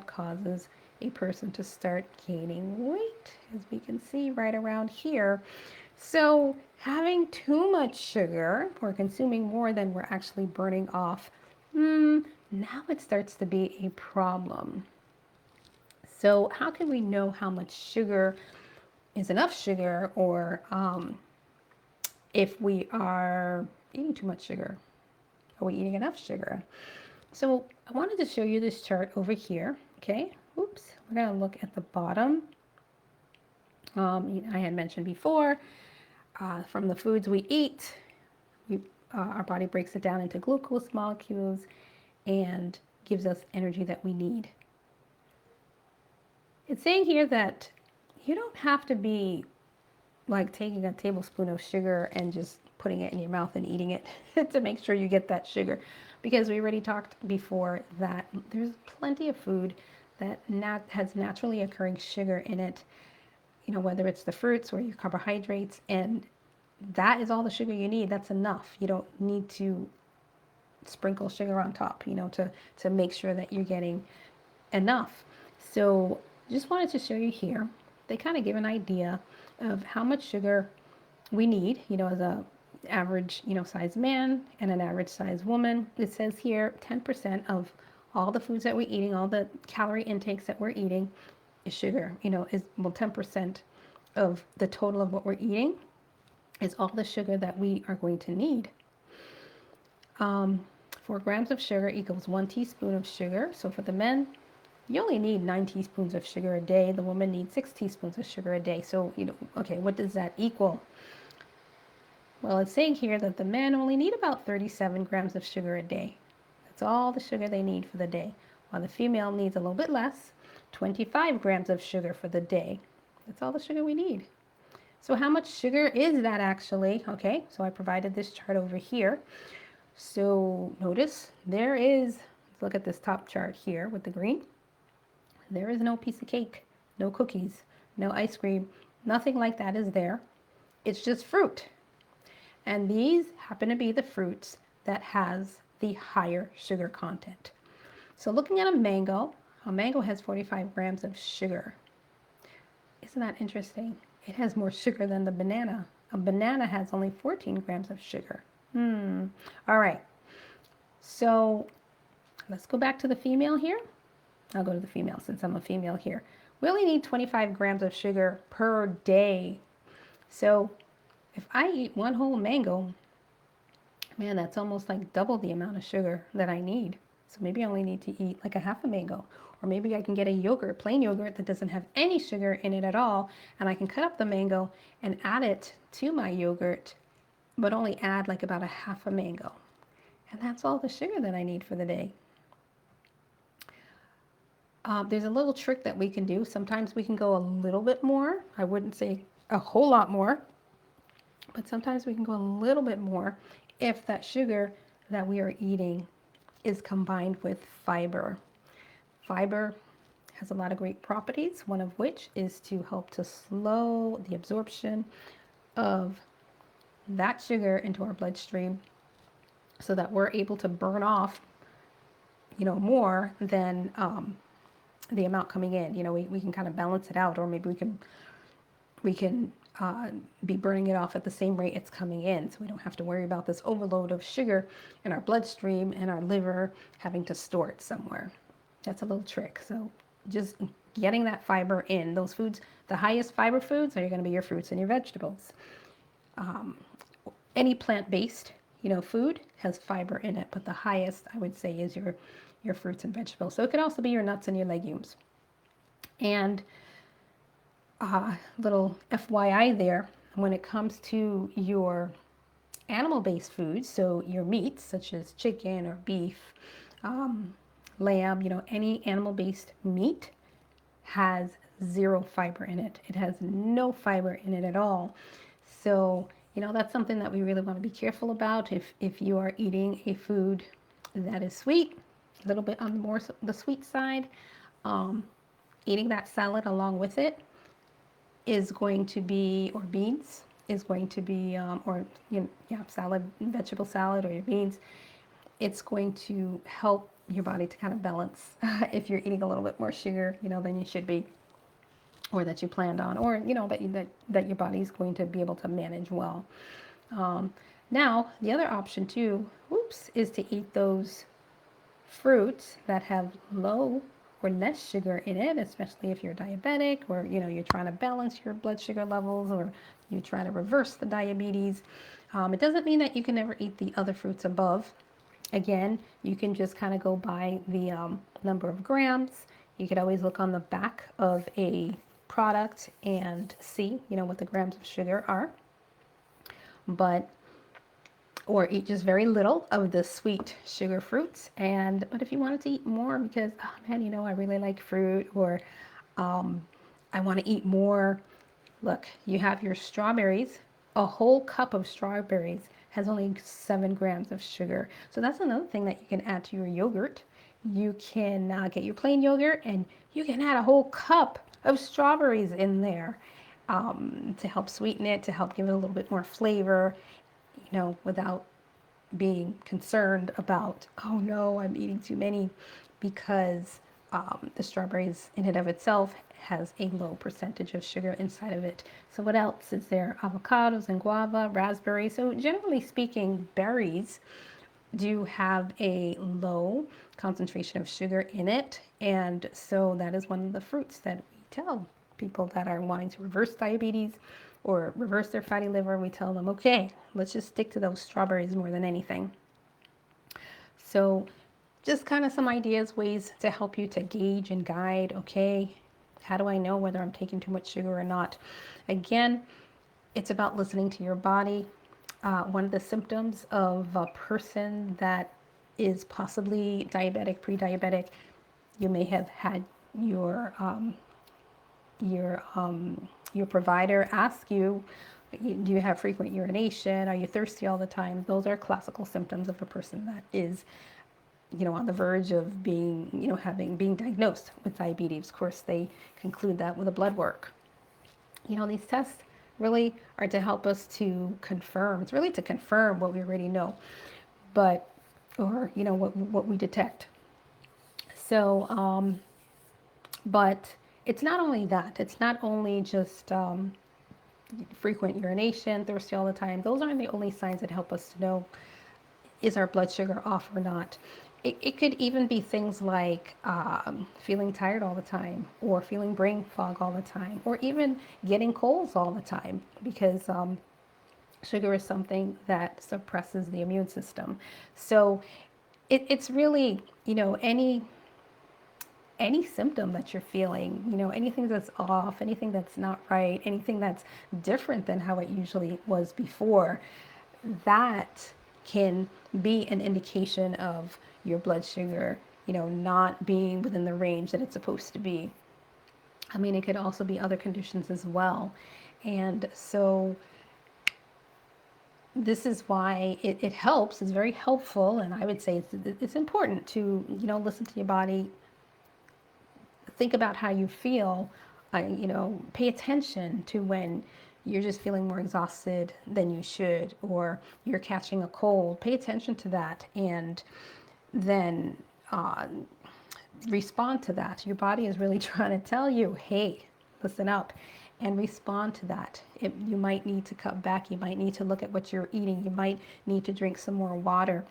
causes a person to start gaining weight, as we can see right around here. So having too much sugar, or consuming more than we're actually burning off, now it starts to be a problem. So how can we know how much sugar is enough sugar, or if we are eating too much sugar? Are we eating enough sugar? So I wanted to show you this chart over here. Okay, oops, we're going to look at the bottom. I had mentioned before, from the foods we eat, our body breaks it down into glucose molecules and gives us energy that we need. It's saying here that you don't have to be like taking a tablespoon of sugar and just putting it in your mouth and eating it to make sure you get that sugar, because we already talked before that there's plenty of food that has naturally occurring sugar in it, whether it's the fruits or your carbohydrates, and that is all the sugar you need. That's enough. You don't need to sprinkle sugar on top, to make sure that you're getting enough. So just wanted to show you here. They kind of give an idea of how much sugar we need, as a average, size man and an average size woman. It says here 10% of all the foods that we're eating, all the calorie intakes that we're eating is sugar. Is well 10% of the total of what we're eating is all the sugar that we are going to need. 4 grams of sugar equals 1 teaspoon of sugar. So for the men, you only need 9 teaspoons of sugar a day. The woman needs 6 teaspoons of sugar a day. So, okay, what does that equal? Well, it's saying here that the men only need about 37 grams of sugar a day. That's all the sugar they need for the day. While the female needs a little bit less, 25 grams of sugar for the day. That's all the sugar we need. So how much sugar is that actually? Okay, so I provided this chart over here. So notice there is, let's look at this top chart here with the green. There is no piece of cake, no cookies, no ice cream, nothing like that is there. It's just fruit. And these happen to be the fruits that has the higher sugar content. So looking at a mango has 45 grams of sugar. Isn't that interesting? It has more sugar than the banana. A banana has only 14 grams of sugar. All right. So let's go back to the female here. I'll go to the female since I'm a female here. We only need 25 grams of sugar per day. So if I eat one whole mango, man, that's almost like double the amount of sugar that I need. So maybe I only need to eat like a half a mango. Or maybe I can get a yogurt, plain yogurt that doesn't have any sugar in it at all. And I can cut up the mango and add it to my yogurt, but only add like about a half a mango. And that's all the sugar that I need for the day. There's a little trick that we can do. Sometimes we can go a little bit more. I wouldn't say a whole lot more, but sometimes we can go a little bit more if that sugar that we are eating is combined with fiber. Fiber has a lot of great properties, one of which is to help to slow the absorption of that sugar into our bloodstream so that we're able to burn off, more than the amount coming in. We can kind of balance it out, or maybe we can be burning it off at the same rate it's coming in, so we don't have to worry about this overload of sugar in our bloodstream and our liver having to store it somewhere. That's a little trick. So just getting that fiber in. Those foods, the highest fiber foods are going to be your fruits and your vegetables. Any plant-based, food has fiber in it, but the highest I would say is your fruits and vegetables. So it could also be your nuts and your legumes. And little FYI there, when it comes to your animal-based foods, so your meats such as chicken or beef, lamb, any animal-based meat has 0 fiber in it. It has no fiber in it at all. So, that's something that we really want to be careful about. If you are eating a food that is sweet, a little bit on the sweet side, eating that salad along with it is going to be, or beans is going to be, salad, vegetable salad, or your beans, it's going to help your body to kind of balance if you're eating a little bit more sugar, than you should be, or that you planned on, or that your body is going to be able to manage well. Now, the other option too, is to eat those fruits that have low or less sugar in it, especially if you're diabetic, or you're trying to balance your blood sugar levels, or you're trying to reverse the diabetes. It doesn't mean that you can never eat the other fruits above. Again, you can just kind of go by the number of grams. You could always look on the back of a product and see, what the grams of sugar are. Or eat just very little of the sweet sugar fruits. But if you wanted to eat more because, I really like fruit, or I want to eat more, look, you have your strawberries. A whole cup of strawberries has only 7 grams of sugar. So that's another thing that you can add to your yogurt. You can get your plain yogurt, and you can add a whole cup of strawberries in there to help sweeten it, to help give it a little bit more flavor, without being concerned about, oh no, I'm eating too many, because the strawberries in and of itself has a low percentage of sugar inside of it. So what else is there? Avocados and guava, raspberry. So generally speaking, berries do have a low concentration of sugar in it. And so that is one of the fruits that we tell people that are wanting to reverse diabetes or reverse their fatty liver. We tell them, okay, let's just stick to those strawberries more than anything. So just kind of some ideas, ways to help you to gauge and guide, okay, how do I know whether I'm taking too much sugar or not? Again, it's about listening to your body. One of the symptoms of a person that is possibly diabetic, pre-diabetic, you may have had your your your provider ask you, do you have frequent urination? Are you thirsty all the time? Those are classical symptoms of a person that is, on the verge of being, being diagnosed with diabetes. Of course, they conclude that with a blood work. These tests really are to help us to confirm. It's really to confirm what we already know, but, or, what we detect. So, but it's not only that. It's not only just frequent urination, thirsty all the time. Those aren't the only signs that help us to know, is our blood sugar off or not. It could even be things like feeling tired all the time, or feeling brain fog all the time, or even getting colds all the time, because sugar is something that suppresses the immune system. So it's really, any symptom that you're feeling, anything that's off, anything that's not right, anything that's different than how it usually was before, that can be an indication of your blood sugar, not being within the range that it's supposed to be. I mean, it could also be other conditions as well. And so this is why it helps. It's very helpful. And I would say it's important to, listen to your body, think about how you feel, pay attention to when you're just feeling more exhausted than you should, or you're catching a cold. Pay attention to that, and then respond to that. Your body is really trying to tell you, hey, listen up, and respond to that. You might need to cut back. You might need to look at what you're eating. You might need to drink some more water.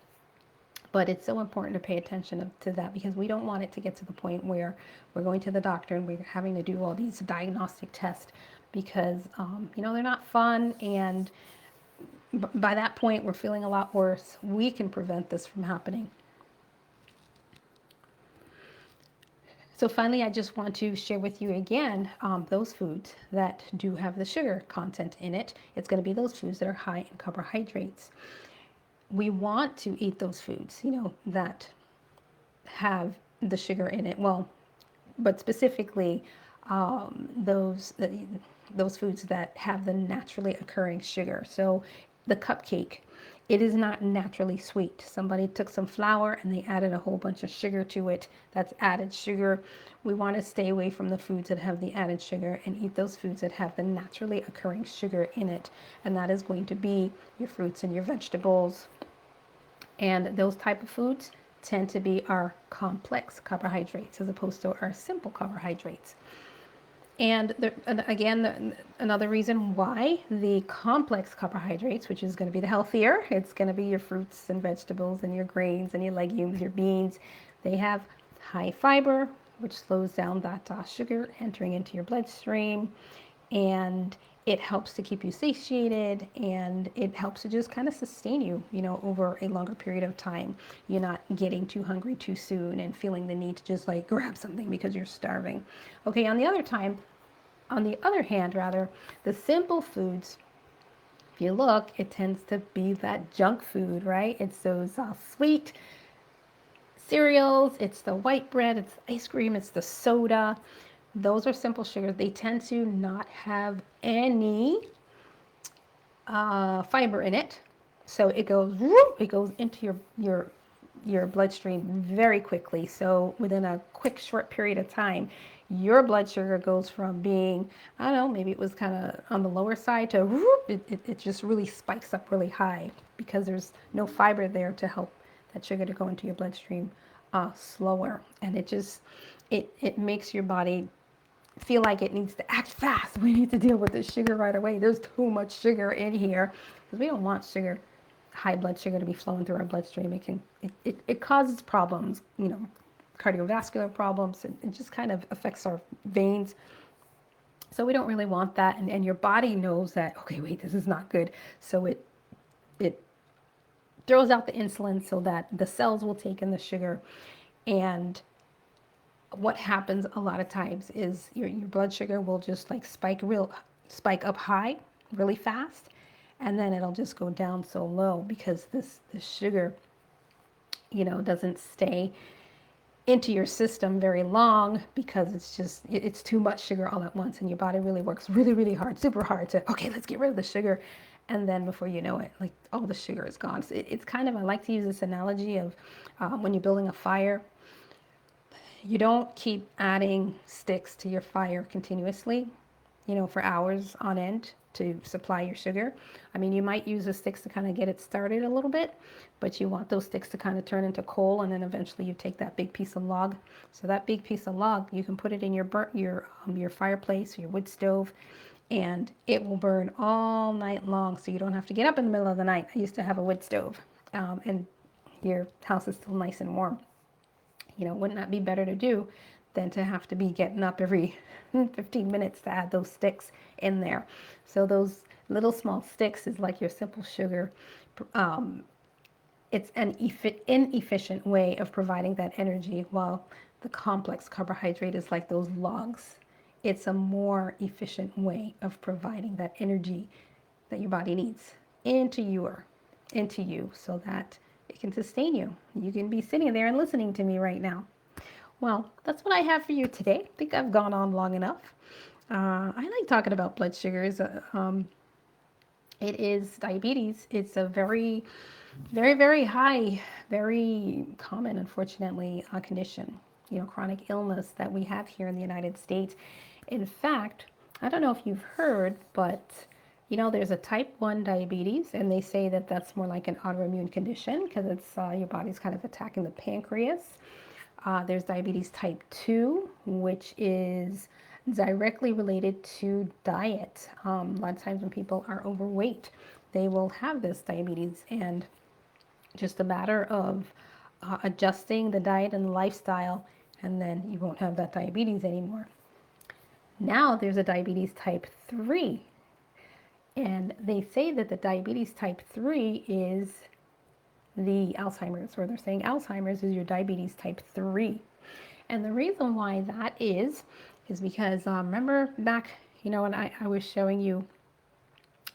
But it's so important to pay attention to that, because we don't want it to get to the point where we're going to the doctor and we're having to do all these diagnostic tests, because, they're not fun. And by that point, we're feeling a lot worse. We can prevent this from happening. So finally, I just want to share with you again those foods that do have the sugar content in it. It's going to be those foods that are high in carbohydrates. We want to eat those foods, that have the sugar in it. Well, but specifically those foods that have the naturally occurring sugar. So the cupcake, it is not naturally sweet. Somebody took some flour and they added a whole bunch of sugar to it. That's added sugar. We want to stay away from the foods that have the added sugar and eat those foods that have the naturally occurring sugar in it. And that is going to be your fruits and your vegetables. And those type of foods tend to be our complex carbohydrates as opposed to our simple carbohydrates. And another reason why the complex carbohydrates, which is going to be the healthier, it's going to be your fruits and vegetables and your grains and your legumes, your beans. They have high fiber, which slows down that sugar entering into your bloodstream, and it helps to keep you satiated, and it helps to just kind of sustain you, over a longer period of time. You're not getting too hungry too soon and feeling the need to just like grab something because you're starving. Okay, on the other hand, the simple foods, if you look, it tends to be that junk food, right? It's those sweet cereals, it's the white bread, it's the ice cream, it's the soda. Those are simple sugars. They tend to not have any fiber in it, so it goes into your bloodstream very quickly. So within a quick short period of time, your blood sugar goes from being, I don't know, maybe it was kind of on the lower side to it just really spikes up really high, because there's no fiber there to help that sugar to go into your bloodstream slower, and it makes your body feel like it needs to act fast. We need to deal with this sugar right away. There's too much sugar in here because we don't want sugar, high blood sugar, to be flowing through our bloodstream. It causes problems, cardiovascular problems. It just kind of affects our veins. So we don't really want that. And your body knows that, okay, wait, this is not good. So it throws out the insulin so that the cells will take in the sugar. And what happens a lot of times is your blood sugar will just like spike up high really fast, and then it'll just go down so low because this sugar doesn't stay into your system very long because it's too much sugar all at once, and your body really works really hard, super hard to, okay, let's get rid of the sugar, and then before you know it, like all the sugar is gone. So it's kind of, I like to use this analogy of when you're building a fire. You don't keep adding sticks to your fire continuously, for hours on end to supply your sugar. I mean, you might use the sticks to kind of get it started a little bit, but you want those sticks to kind of turn into coal, and then eventually you take that big piece of log. So that big piece of log, you can put it in your fireplace, your wood stove, and it will burn all night long. So you don't have to get up in the middle of the night. I used to have a wood stove, and your house is still nice and warm. Wouldn't that be better to do than to have to be getting up every 15 minutes to add those sticks in there? So those little small sticks is like your simple sugar. It's an inefficient way of providing that energy, while the complex carbohydrate is like those logs. It's a more efficient way of providing that energy that your body needs into you so that it can sustain you. You can be sitting there and listening to me right now. Well, that's what I have for you today. I think I've gone on long enough. I like talking about blood sugars. It is diabetes. It's a very, very, very high, very common, unfortunately, condition, chronic illness that we have here in the United States. In fact, I don't know if you've heard, but there's a type 1 diabetes, and they say that that's more like an autoimmune condition because it's your body's kind of attacking the pancreas. There's diabetes type 2, which is directly related to diet. A lot of times when people are overweight, they will have this diabetes, and just a matter of adjusting the diet and the lifestyle, and then you won't have that diabetes anymore. Now there's a diabetes type 3. And they say that the diabetes type 3 is the Alzheimer's, or they're saying Alzheimer's is your diabetes type 3. And the reason why that is because remember back, when I was showing you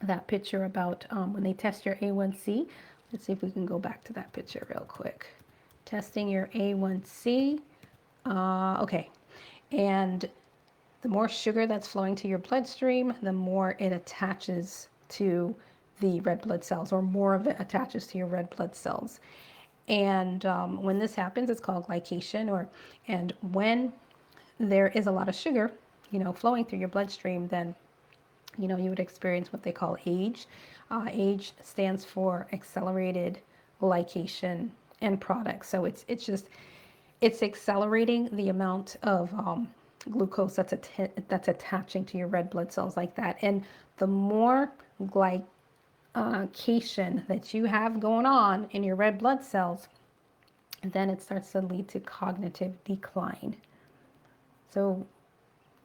that picture about when they test your A1C. Let's see if we can go back to that picture real quick. Testing your A1C. Okay. And the more sugar that's flowing to your bloodstream, the more it attaches to the red blood cells, or more of it attaches to your red blood cells. And when this happens, it's called glycation. And when there is a lot of sugar, flowing through your bloodstream, then you would experience what they call age. Age stands for accelerated glycation end product. So it's accelerating the amount of glucose that's attaching to your red blood cells like that. And the more glycation that you have going on in your red blood cells, then it starts to lead to cognitive decline. So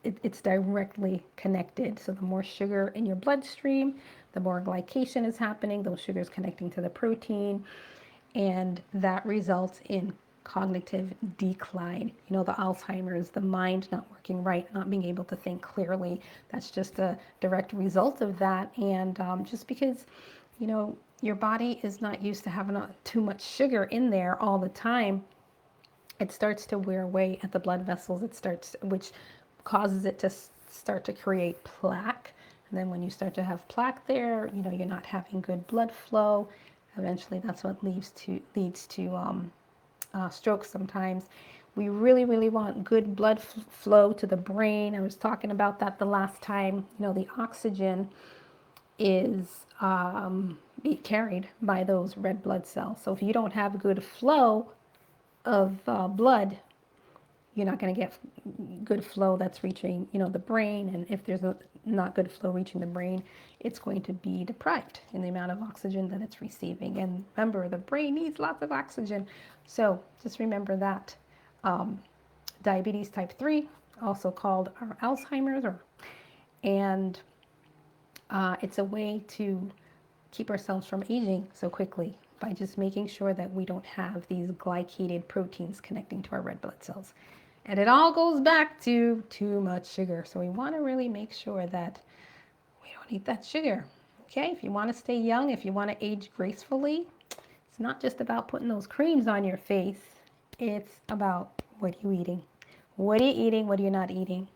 it's directly connected. So the more sugar in your bloodstream, the more glycation is happening. Those sugars connecting to the protein, and that results in cognitive decline. The Alzheimer's, the mind not working right, not being able to think clearly. That's just a direct result of that. And just because, your body is not used to having too much sugar in there all the time, it starts to wear away at the blood vessels. Which causes it to start to create plaque. And then when you start to have plaque there, you're not having good blood flow. Eventually, that's what leads to strokes sometimes. We really, really want good blood flow to the brain. I was talking about that the last time. The oxygen is carried by those red blood cells. So if you don't have good flow of blood, you're not going to get good flow that's reaching, the brain. And if there's not good flow reaching the brain, it's going to be deprived in the amount of oxygen that it's receiving. And remember, the brain needs lots of oxygen. So just remember that. Diabetes type 3, also called Alzheimer's, and it's a way to keep ourselves from aging so quickly by just making sure that we don't have these glycated proteins connecting to our red blood cells. And it all goes back to too much sugar. So we want to really make sure that we don't eat that sugar. Okay, if you want to stay young, if you want to age gracefully, it's not just about putting those creams on your face. It's about what are you eating? What are you eating? What are you not eating?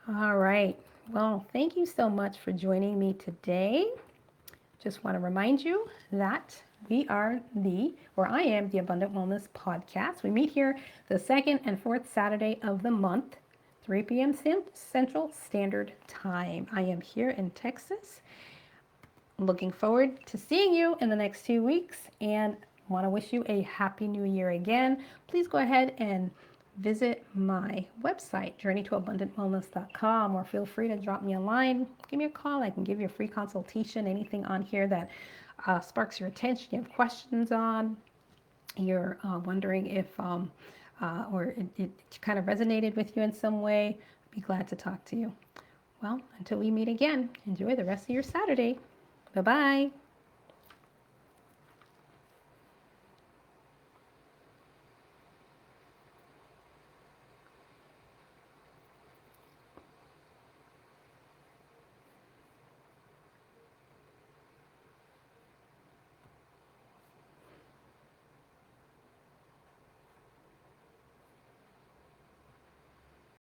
All right. Well, thank you so much for joining me today. Just want to remind you that I am the Abundant Wellness Podcast. We meet here the second and fourth Saturday of the month, 3 p.m. Central Standard Time. I am here in Texas. Looking forward to seeing you in the next 2 weeks and want to wish you a happy new year again. Please go ahead and visit my website, journeytoabundantwellness.com, or feel free to drop me a line. Give me a call. I can give you a free consultation. Anything on here that sparks your attention, you have questions on, you're wondering if, or it kind of resonated with you in some way, I'd be glad to talk to you. Well, until we meet again, enjoy the rest of your Saturday. Bye-bye.